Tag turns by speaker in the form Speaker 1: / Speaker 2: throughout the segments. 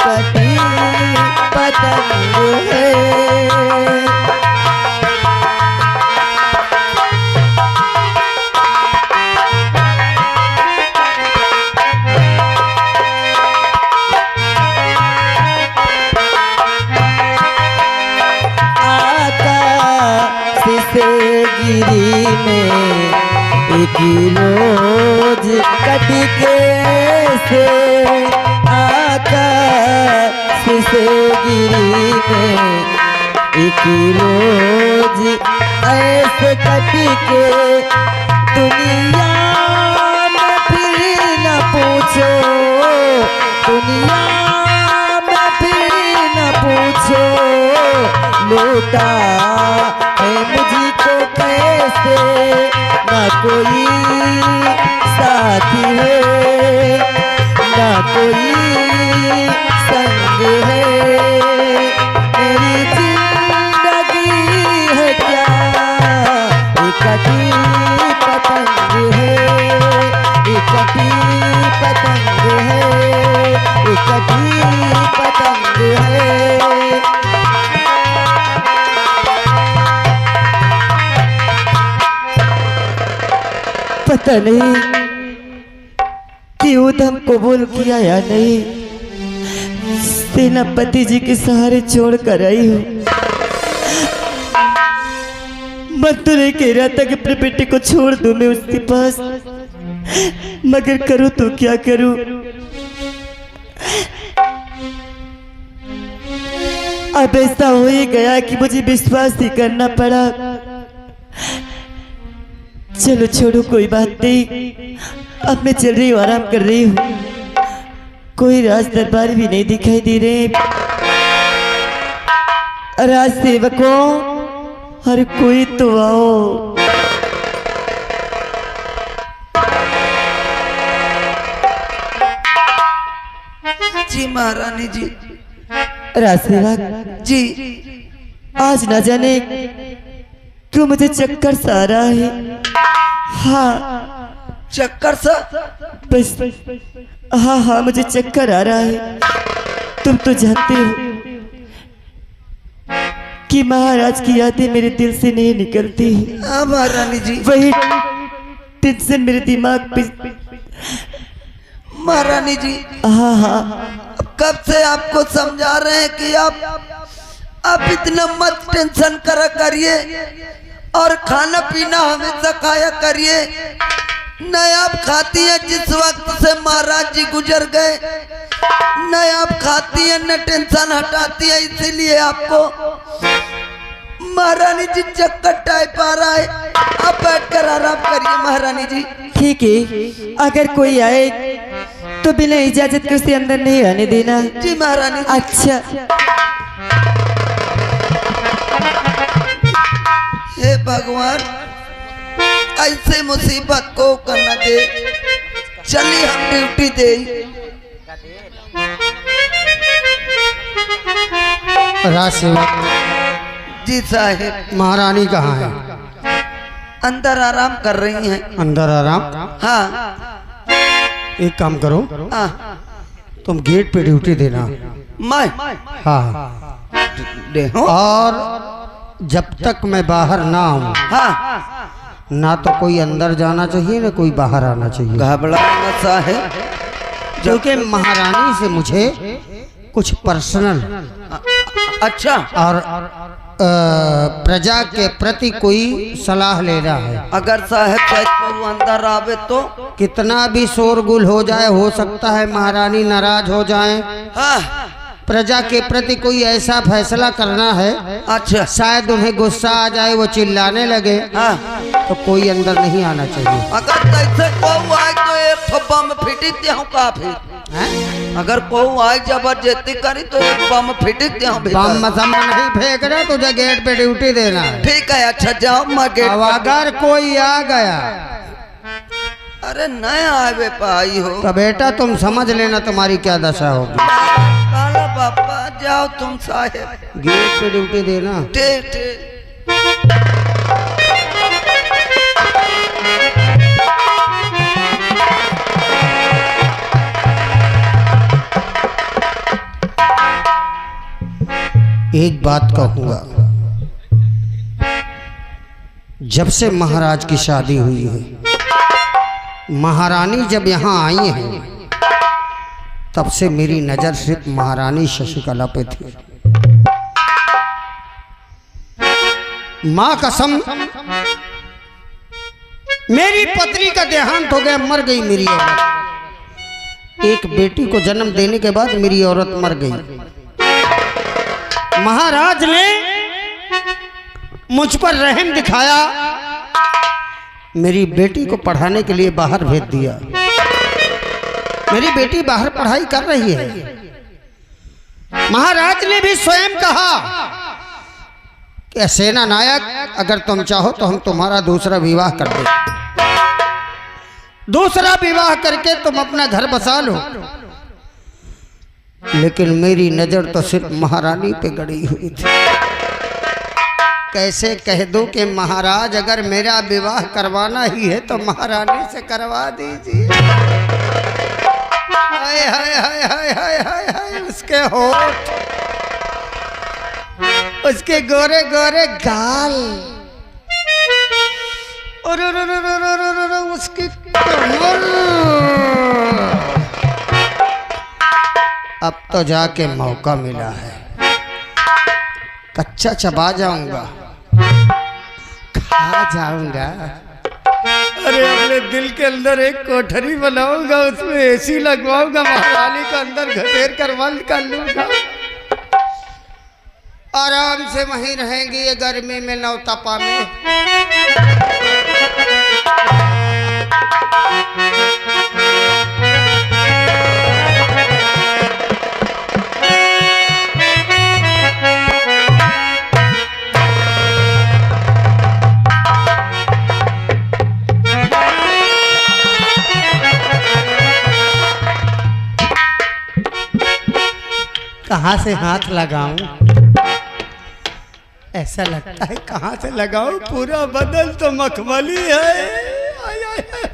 Speaker 1: कटी पतंग है। से गिरी में एक रोज कटके से आकाश से गिरी में एक रोज ऐसे कटके दुनिया में फिर न पूछो, दुनिया में फिर न पूछो लूटा है मुझको कैसे, ना कोई साथी है ना कोई संग है। मेरी जिंदगी है क्या इकट्ठी पतंग है, इकट्ठी पतंग है, इकट्ठी पतंग है। पता नहीं क्यों दम कबूल किया या नहीं, सेनापति जी के सहारे छोड़ कर आई हूँ। मन तो नहीं कह रहा था कि अपने बेटे को छोड़ दूं मैं उसके पास, मगर करूँ तो क्या करूँ। अब ऐसा हो ही गया कि मुझे विश्वास ही करना पड़ा। चलो छोड़ो कोई बात नहीं, अब मैं चल रही हूँ, आराम कर रही हूँ। कोई राज दरबार भी नहीं दिखाई दे रहे। राज सेवकों हर कोई तो आओ।
Speaker 2: जी महारानी जी।
Speaker 1: राज सेवक
Speaker 2: जी
Speaker 1: आज न जाने क्यों मुझे चक्कर सा आ रहा है। हाँ
Speaker 2: चक्कर सा?
Speaker 1: बस हाँ हाँ मुझे चक्कर आ रहा है। तुम तो जानते हो कि महाराज की यादें मेरे दिल से नहीं निकलती।
Speaker 2: हाँ महारानी जी।
Speaker 1: वही टेंशन मेरे दिमाग पे।
Speaker 2: महारानी जी
Speaker 1: हाँ हाँ
Speaker 2: अब कब से आपको समझा रहे हैं कि आप इतना मत टेंशन करा करिए और खाना पीना हमेशा खाया करिए। न आप खाती हैं जिस वक्त से महाराज जी गुजर गए, न आप खाती हैं न टेंशन हटाती है, इसीलिए आपको महारानी जी चक्कर टाइप आ रहा है। आप बैठकर आराम करिए महारानी जी।
Speaker 1: ठीक है, अगर कोई आए तो बिना इजाजत के उसे अंदर नहीं आने देना।
Speaker 2: जी महारानी जी।
Speaker 1: अच्छा
Speaker 2: हे भगवान ऐसे मुसीबत को करना दे। चलिए हम ड्यूटी दे।
Speaker 3: राजसेवक
Speaker 2: जी साहेब।
Speaker 3: महारानी कहाँ है?
Speaker 2: अंदर आराम कर रही हैं।
Speaker 3: अंदर आराम?
Speaker 2: हाँ
Speaker 3: एक काम करो,
Speaker 2: हाँ।
Speaker 3: तुम गेट पे ड्यूटी देना।
Speaker 2: मैं?
Speaker 3: हाँ
Speaker 2: दे हो?
Speaker 3: और जब तक मैं बाहर ना आऊं,
Speaker 2: हाँ
Speaker 3: ना तो कोई अंदर जाना चाहिए ना कोई बाहर आना चाहिए।
Speaker 2: घबराना साहेब,
Speaker 3: क्योंकि महारानी से मुझे कुछ पर्सनल
Speaker 2: अच्छा
Speaker 3: और प्रजा के प्रति कोई सलाह लेना है।
Speaker 2: अगर साहेब चाहे तो अंदर आवे तो
Speaker 3: कितना भी शोरगुल हो जाए, हो सकता है महारानी नाराज हो जाएं।
Speaker 2: हाँ
Speaker 3: प्रजा के प्रति कोई ऐसा फैसला करना है,
Speaker 2: अच्छा
Speaker 3: शायद उन्हें गुस्सा आ जाए, वो चिल्लाने लगे,
Speaker 2: हाँ
Speaker 3: तो कोई अंदर नहीं आना चाहिए।
Speaker 2: अगर कैसे को आए तो एक ठप्पा में फिटिक दे हूँ काफी। अगर को आए जबरदस्ती करी तो एक बम फिटिक दे हूँ।
Speaker 3: बम मसम नहीं फेंक रहे, तुझे गेट पे ड्यूटी देना है।
Speaker 2: ठीक है अच्छा जाओ मैं गेट।
Speaker 3: अब अगर कोई आ गया,
Speaker 2: अरे नया आवे पाई हो
Speaker 3: तो बेटा तुम समझ लेना तुम्हारी क्या दशा होगी।
Speaker 2: काला बापा जाओ तुम साहेब।
Speaker 3: गेट पे ड्यूटी देना।
Speaker 2: ठीक ठीक।
Speaker 3: एक बात कहूँगा, जब से महाराज की शादी हुई है, महारानी जब यहाँ आई है, तब से मेरी नज़र सिर्फ महारानी शशिकला पे थी। माँ कसम, मेरी पत्नी का देहांत हो गया, मर गई मेरी औरत। एक बेटी को जन्म देने के बाद मेरी औरत मर गई। महाराज ने मुझ पर रहम दिखाया, मेरी बेटी को पढ़ाने के लिए बाहर भेज दिया। मेरी बेटी बाहर पढ़ाई कर रही है। महाराज ने भी स्वयं कहा कि सेना नायक, अगर तुम चाहो तो हम तुम्हारा दूसरा विवाह कर दें, दूसरा विवाह करके तुम अपना घर बसा लो। लेकिन मेरी नजर तो सिर्फ महारानी पे गड़ी हुई थी। कैसे कह दूं कि महाराज, अगर मेरा विवाह करवाना ही है तो महारानी से करवा दीजिए। हाय हाय हाय हाय हाय हाय हाय, उसके होठ, उसके गोरे गोरे गाल, और उसकी कमर। अब तो जाके मौका मिला है, कच्चा चबा जाऊंगा, खा जाऊंगा। अरे अपने दिल के अंदर एक कोठरी बनाऊंगा, उसमें एसी लगवाऊंगा, महारानी को अंदर घसेर कर बंद कर लूंगा। आराम से वहीं रहेंगी ये गर्मी में, नौतपा में। कहाँ से हाथ लगाऊं? ऐसा लगता है कहाँ से लगाऊं, पूरा बदन तो मखमली है। आय, आय, आय।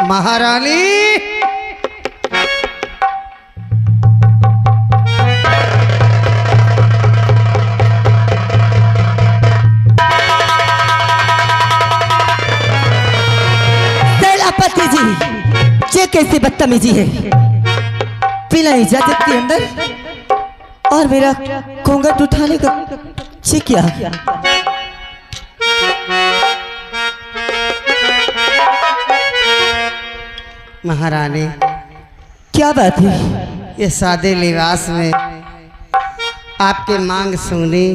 Speaker 3: महारानी,
Speaker 1: ये कैसी बदतमीजी है? बिना इजाजत के अंदर और मेरा घूंघट उठाने का ये क्या?
Speaker 3: महारानी,
Speaker 1: क्या बात है?
Speaker 3: ये सादे लिबास में आपके मांग सोनी,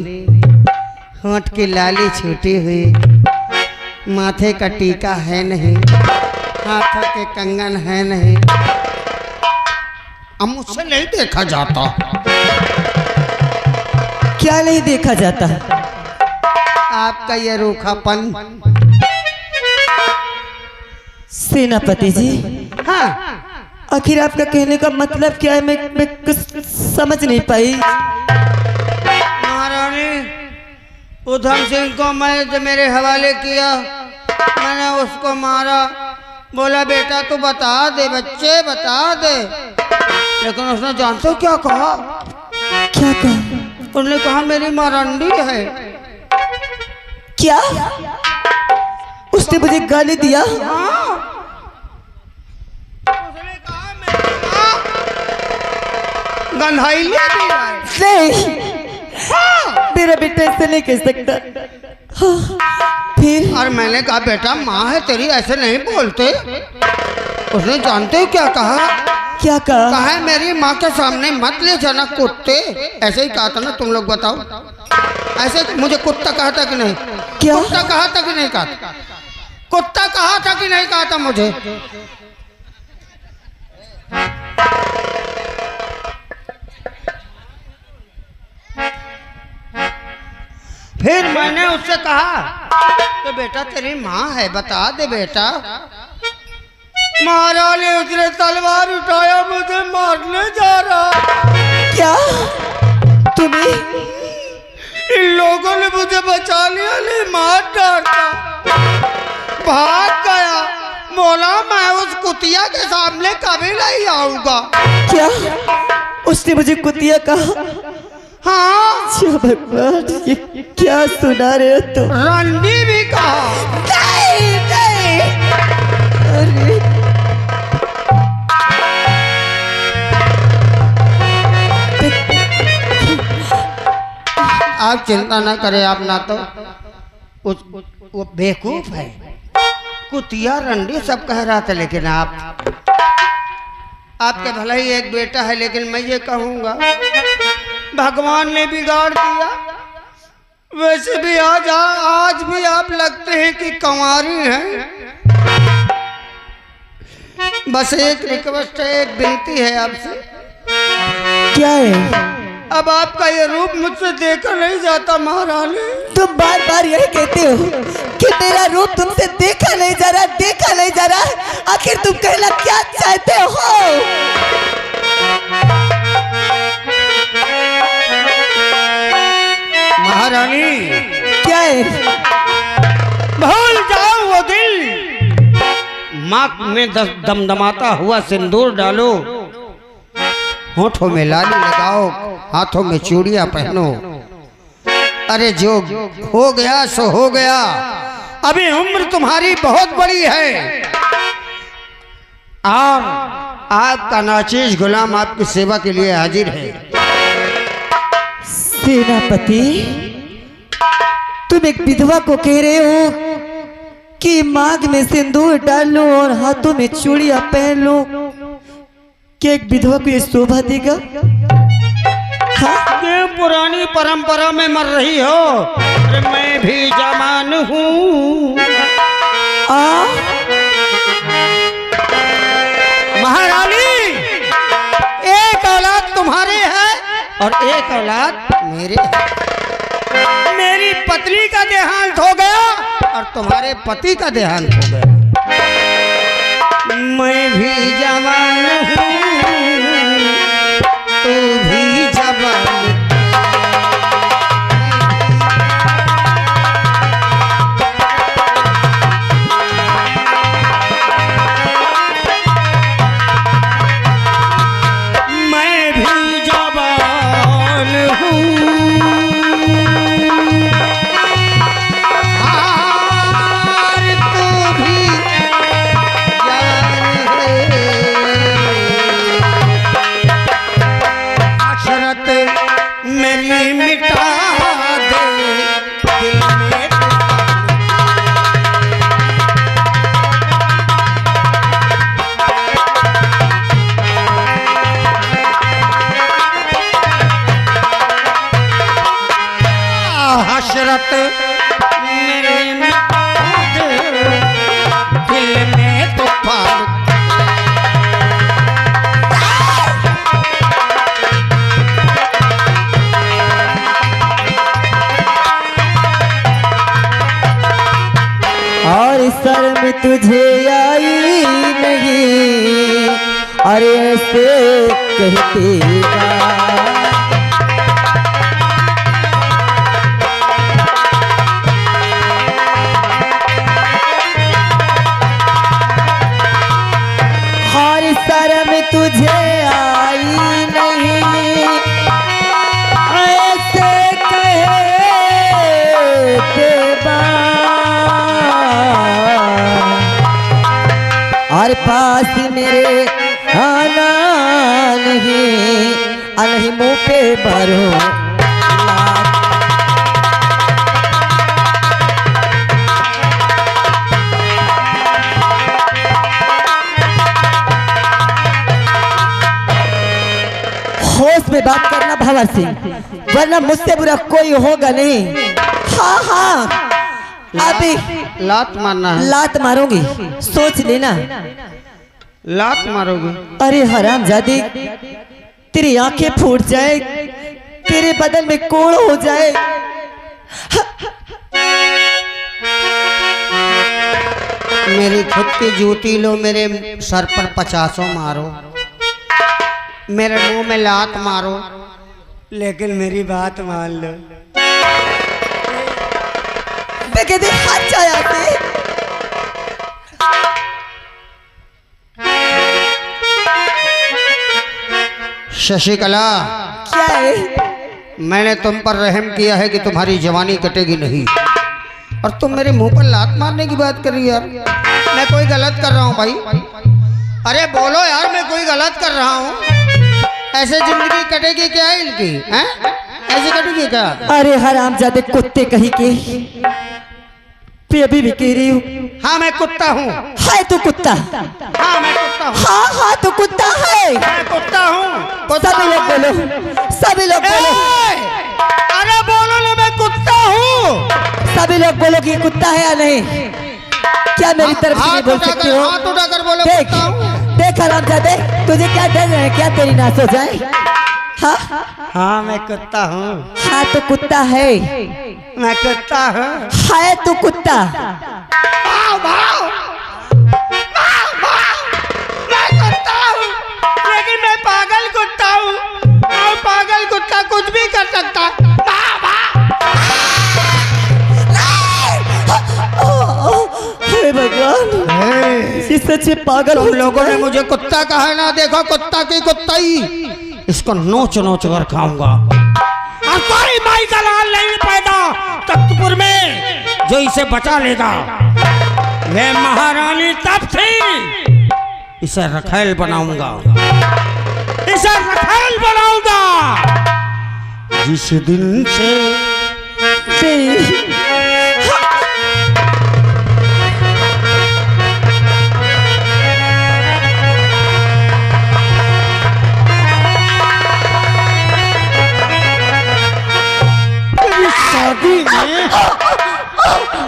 Speaker 3: होंठ की लाली छूटी हुई, माथे का टीका है नहीं, हाथों के कंगन है नहीं, अब मुझसे नहीं देखा जाता।
Speaker 1: क्या नहीं देखा जाता?
Speaker 3: आपका ये रूखापन।
Speaker 1: सेनापति जी,
Speaker 3: हाँ,
Speaker 1: आखिर आपका कहने का मतलब क्या है? मैं कुछ समझ नहीं पाई।
Speaker 3: महारानी, उधम सिंह को मैं जो मेरे हवाले किया, मैंने उसको मारा। बोला बेटा तू बता दे, बच्चे बता दे। लेकिन उसने जानते हो क्या कहा?
Speaker 1: क्या कहा?
Speaker 3: उन्होंने कहा मेरी मरंडी है।
Speaker 1: क्या? उसने मुझे गाली दिया?
Speaker 3: हाँ। उसने कहा मेरी गंधाई
Speaker 1: नहीं, हाँ। मेरा बेटा ऐसे नहीं कह सकता। हाँ। फिर?
Speaker 3: और मैंने कहा बेटा माँ है तेरी, ऐसे नहीं बोलते। उसने जानते हो क्या कहा?
Speaker 1: क्या कहा?
Speaker 3: कहा मेरी माँ के सामने मत ले जाना कुत्ते। ऐसे ही कहा था ना, तुम लोग बताओ। ऐसे मुझे कुत्ता कहा था कि नहीं?
Speaker 1: क्या?
Speaker 3: कुत्ता कहा था कि नहीं कहा था? कुत्ता कहा था कि नहीं कहा था मुझे? फिर मैंने उससे कहा तो बेटा तेरी माँ है, बता दे बेटा। महाराज ने उसने तलवार उठाया, मुझे मारने जा रहा।
Speaker 1: क्या? तुम्हें
Speaker 3: इन लोगों ने मुझे बचा लिया, ले मार डालता, भाग गया। बोला मैं उस कुतिया के सामने कभी नहीं आऊंगा।
Speaker 1: क्या उसने मुझे कुतिया कहा?
Speaker 3: हाँ,
Speaker 1: अच्छा भगवान, ये क्या सुना रहे हो तुम?
Speaker 3: रंडी भी कहा।
Speaker 1: नहीं नहीं, अरे
Speaker 3: आप चिंता ना करें, आप ना तो वो बेवकूफ है, कुतिया रंडी सब कह रहा था, लेकिन आपके भले ही एक बेटा है, लेकिन मैं ये कहूँगा भगवान ने बिगाड़ दिया। वैसे भी आज भी आप लगते हैं कि कंवारी हैं। बस एक रिक्वेस्ट है, एक विनती है आपसे।
Speaker 1: क्या है?
Speaker 3: अब आपका ये रूप मुझसे देखा नहीं जाता महारानी।
Speaker 1: तुम बार बार यही कहते हो कि मेरा रूप तुमसे देखा नहीं जा रहा, देखा नहीं जा रहा। आखिर तुम कहना क्या चाहते हो?
Speaker 3: महारानी
Speaker 1: क्या है?
Speaker 3: भूल जाओ वो दिल, माँ में दमदमाता हुआ सिंदूर डालो, होठों में लाली लगाओ, हाथों में चूड़ियां पहनो। अरे जो हो गया सो हो गया, अभी उम्र तुम्हारी बहुत बड़ी है। और आपका नाचीज गुलाम आपकी सेवा के लिए हाजिर है।
Speaker 1: सेनापति, तुम एक विधवा को कह रहे हो कि मांग में सिंदूर डाल लो और हाथों में चूड़ियां पहन लो? क्या एक विधवा को ये शोभा देगा? हाँ?
Speaker 3: क्यों पुरानी परंपरा में मर रही हो? अरे मैं भी जवान हूँ। महारानी, एक औलाद तुम्हारे है और एक औलाद मेरे है। मेरी पत्नी का देहांत हो गया और तुम्हारे पति का देहांत हो गया। मैं भी जवान हूँ, तू भी जवान। मैं भी जवान हूँ, और तू भी जवान है। अशरत मेरी मिटा दे दिल में। हशरत मेरे मिटा दे दिल में तो फाड़।
Speaker 1: और शर्म तुझे आई नहीं, अरे ऐसे कहते ना। और शर्म तुझे आई नहीं, ऐसे कहते बा। और पास मेरे आना नहीं, अलही मुँह पे भरो। होश में बात करना भंवर सिंह, वरना मुझसे बुरा कोई होगा नहीं। हाँ हाँ, अभी
Speaker 3: लात मारना है।
Speaker 1: लात मारूंगी, सोच लेना।
Speaker 3: लात मारोगे?
Speaker 1: अरे हरामजादी, तेरी आंखें फूट जाए, तेरे बदन में कोड़ हो जाए।
Speaker 3: मेरी खुद की जूती लो, मेरे सर पर 50 मारो, मेरे मुंह में लात मारो, लेकिन मेरी बात मान लो।
Speaker 1: मैं कहते हाथ जाया थे।
Speaker 3: शशिकला,
Speaker 1: क्या है?
Speaker 3: मैंने तुम पर रहम किया है कि तुम्हारी जवानी कटेगी नहीं, और तुम मेरे मुंह पर लात मारने की बात कर रही यार। मैं कोई गलत कर रहा हूँ भाई? अरे बोलो यार, मैं कोई गलत कर रहा हूँ? ऐसे जिंदगी कटेगी क्या इनकी? हैं? ऐसे कटेगी क्या?
Speaker 1: अरे हरामजादे कुत्ते कहीं के, मैं अभी भी कह रही हूँ।
Speaker 3: हाँ मैं कुत्ता हूँ।
Speaker 1: है तो कुत्ता।
Speaker 3: हाँ मैं कुत्ता हूँ।
Speaker 1: हाँ हाँ तो कुत्ता है।
Speaker 3: मैं कुत्ता हूँ।
Speaker 1: सभी लोग बोलो, सभी लोग बोलो।
Speaker 3: अरे बोलो ना, मैं कुत्ता हूँ।
Speaker 1: सभी लोग बोलो कि कुत्ता है या नहीं। क्या मेरी तरफ से नहीं बोल सकते हो?
Speaker 3: हाथ उठाकर बोलो
Speaker 1: देख
Speaker 3: कुत्ता हूँ।
Speaker 1: देख हरामजादे, तुझे क्या डर है? क्या तेरी नाश हो जाए? हाँ
Speaker 3: हाँ मैं कुत्ता हूँ।
Speaker 1: हाँ तो कुत्ता है।
Speaker 3: मैं कुत्ता हूँ।
Speaker 1: है तो कुत्ता।
Speaker 3: भाव भाव मैं कुत्ता हूँ, लेकिन मैं पागल कुत्ता हूँ, और पागल कुत्ता कुछ भी कर सकता।
Speaker 1: हे भगवान, ये सच में पागल
Speaker 3: तुम
Speaker 1: हो
Speaker 3: लोगों
Speaker 1: चुका
Speaker 3: ने
Speaker 1: है।
Speaker 3: मुझे कुत्ता कहा है ना, देखो कुत्ता की कुत्ताई, इसको नोच नोच कर खाऊंगा। और कोई माई का लाल नहीं पैदा तख्तपुर में जो इसे बचा लेगा। वे महारानी तब थी, इसे रखेल बनाऊंगा, इसे रखेल बनाऊंगा। जिस दिन से शादी में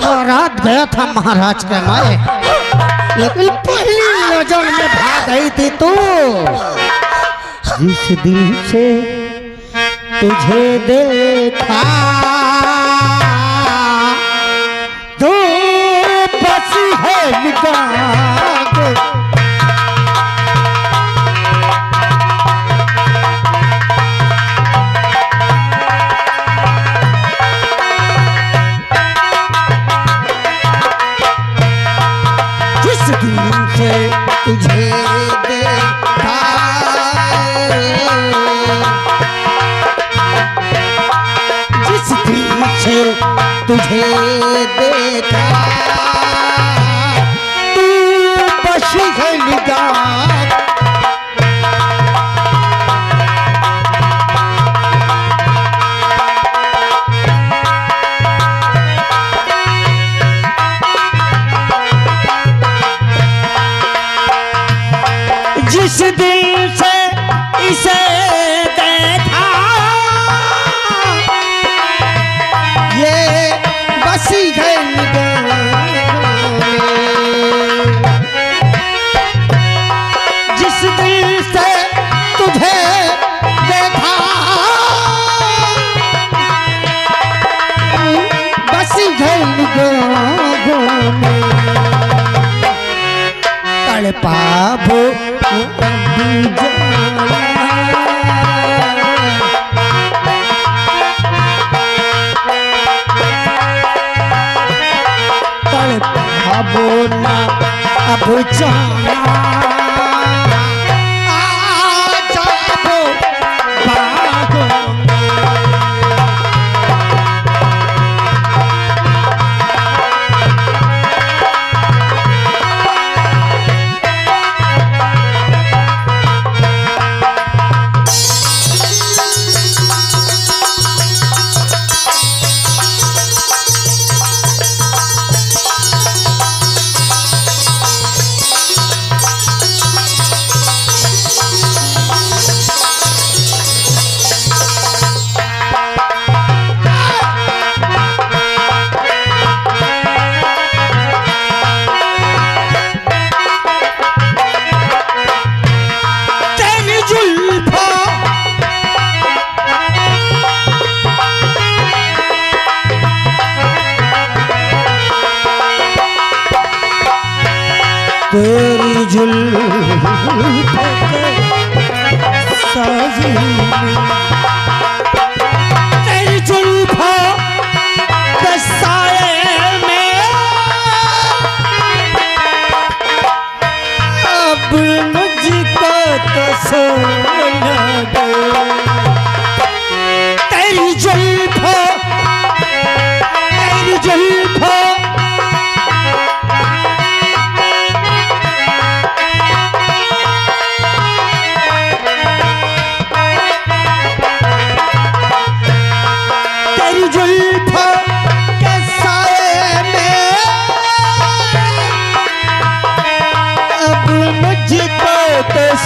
Speaker 3: बारात गया था महाराज के माए, लेकिन पहली नजर में भाग गई थी तू। जिस दिन से तुझे देखा तो बसी है निगाह। तुझे देखा जिस दिन से तुझे देखा, तू बसी है निगाह। जिस दिल से इसे देखा, ये बसी है निगाहों में। जिस दिल से तुझे देखा, बसी है निगाहों में। तड़पाबो तड़पाबो ना अब जाना, आ जाबो बागों में।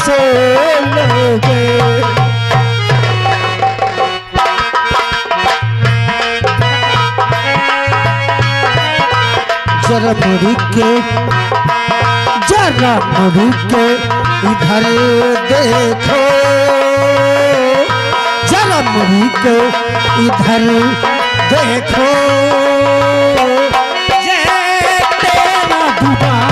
Speaker 1: सो लोगे। जरा मुड़ी के इधर देखो, जरा मुड़ी के इधर देखो, ये तेरा दीवाना।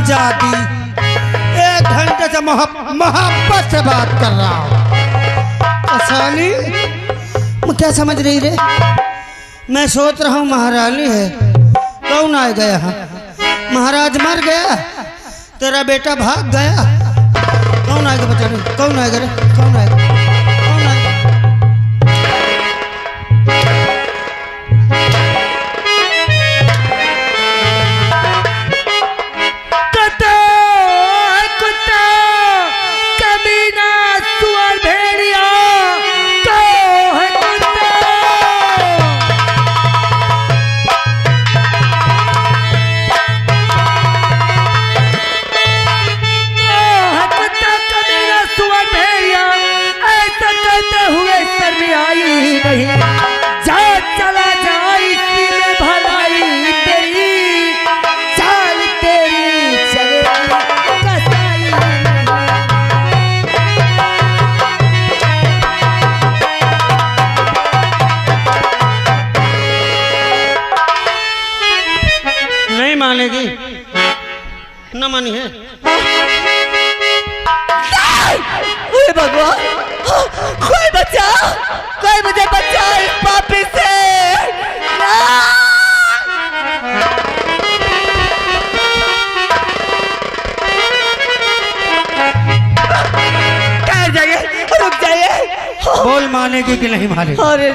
Speaker 1: जाती 1 घंटे से मोहब्बत से बात कर रहा हूँ। साली मैं क्या समझ रही रे? मैं सोच रहा हूँ महारानी है, कौन आ गया? महाराज मर गया, तेरा बेटा भाग गया, कौन आएगा बता रही? कौन आएगा रे? कौन आएगा? कौन आएगा? जा चला जा, इसी में भलाई तेरी, चाल तेरी चलेगी कसाई। नहीं मानेगी, न मानी है। भगवान, कोई बचा, कोई मुझे बचा इस पापी से। ठहर जाइए, रुक जाइए। बोल मानेगी कि नहीं मानेगी? अरे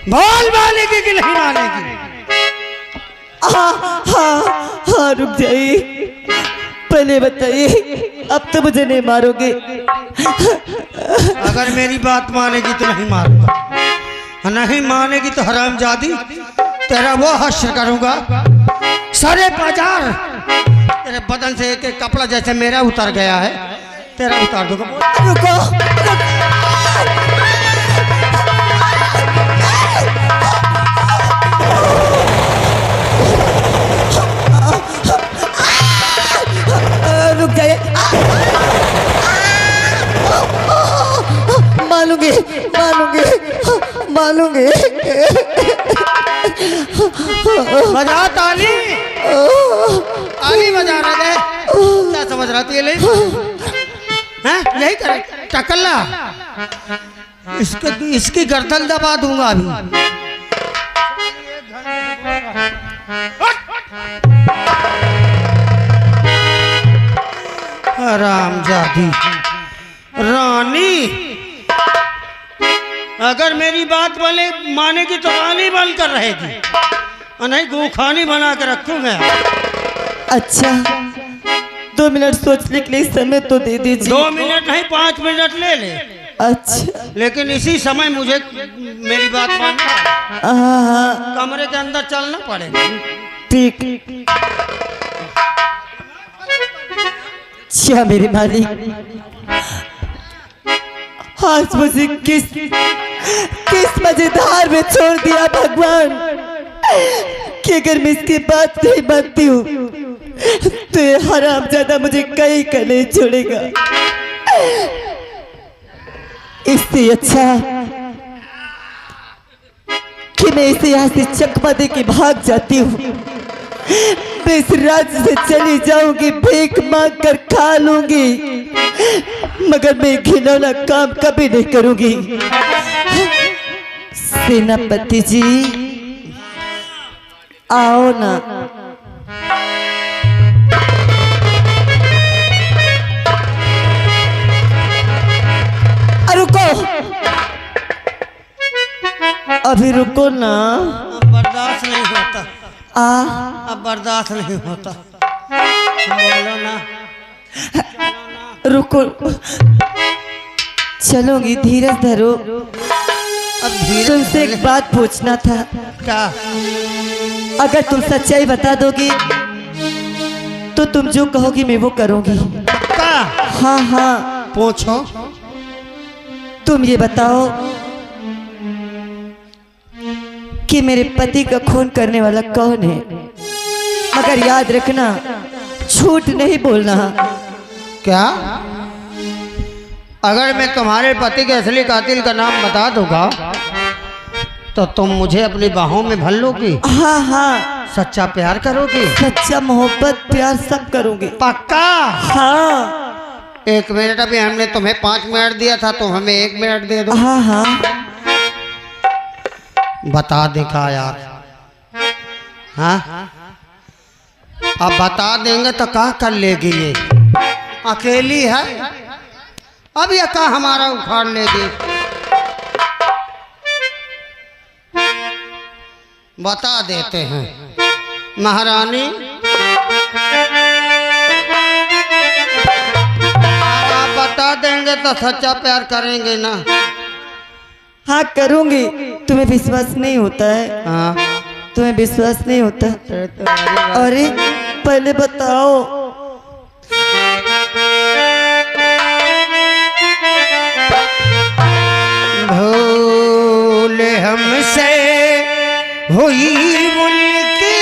Speaker 1: बोल मानेगी कि नहीं मानेगी? हाँ रुक जाइए, पहले बताइए, अब तो मुझे नहीं मारोगे? अगर मेरी बात मानेगी तो नहीं मारूंगा, नहीं मानेगी तो हरामजादी तेरा वो हश्र करूंगा, सारे बाजार तेरे बदन से एक एक कपड़ा जैसे मेरा उतर गया है तेरा उतार दूंगा। रुको, रुक जाइए। मानूंगी मानूंगी मानूंगी। बजा ताली, ताली बजा रहा है, क्या समझ रहा थी? हैं यही करे टकल्ला, इसकी गर्दन दबा दूंगा अभी। हरामजादी रानी, अगर मेरी बात मानेगी तो रानी बनकर रहेगी, और नहीं गूखानी बना कर रखूंगा। अच्छा 2 मिनट सोचने के लिए समय तो दे दीजिए। 2 मिनट नहीं 5 मिनट ले ले। अच्छा, लेकिन इसी समय मुझे मेरी बात मानना, कमरे के अंदर चलना पड़ेगा। ठीक। अच्छा मेरे मालिक, आज मुझे किस मजेदार में छोड़ दिया भगवान, कि अगर मैं इसकी बात नहीं मानती हूँ तो ये हरामजादा मुझे कहीं का नहीं छोड़ेगा। इससे अच्छा कि मैं इसे यहाँ से चकमा दे के भाग जाती हूँ, मैं इस राज्य से चली जाऊंगी, भीख मांग कर खा लूंगी, मगर मैं घिनौना काम कभी नहीं करूंगी। सेनापति जी आओ ना। रुको, अभी रुको ना।
Speaker 3: अब बर्दाश्त नहीं होता। बोलो ना।
Speaker 1: रुको, चलोगी, धीरज धरो।
Speaker 3: अब धीरे
Speaker 1: तुमसे एक बात पूछना था।
Speaker 3: क्या?
Speaker 1: अगर तुम सच्चाई बता दोगी तो तुम जो कहोगी मैं वो करूंगी।
Speaker 3: क्या?
Speaker 1: हाँ हाँ,
Speaker 3: पूछो।
Speaker 1: तुम ये बताओ कि मेरे पति का खून करने वाला कौन है? मगर याद रखना, झूठ नहीं बोलना।
Speaker 3: क्या? अगर मैं तुम्हारे पति के असली कातिल का नाम बता दूंगा तो तुम मुझे अपनी बाहों में भर लोगी?
Speaker 1: हाँ हाँ,
Speaker 3: सच्चा प्यार करोगी?
Speaker 1: सच्चा मोहब्बत प्यार सब करूंगी।
Speaker 3: पक्का?
Speaker 1: हाँ
Speaker 3: 1 मिनट। अभी हमने तुम्हें 5 मिनट दिया था, तो हमें 1 मिनट दे दो।
Speaker 1: हाँ हाँ,
Speaker 3: बता देखा यार। हाँ, अब बता देंगे तो क्या कर लेगी ये? अकेली है, अब ये क्या हमारा उखाड़ लेगी? बता देते हैं महारानी। आप बता देंगे तो सच्चा प्यार करेंगे ना?
Speaker 1: हाँ करूंगी। तुम्हें विश्वास नहीं होता है?
Speaker 3: हाँ।
Speaker 1: तुम्हें विश्वास नहीं होता? अरे पहले बताओ।
Speaker 3: भूल हमसे हुई मुल्की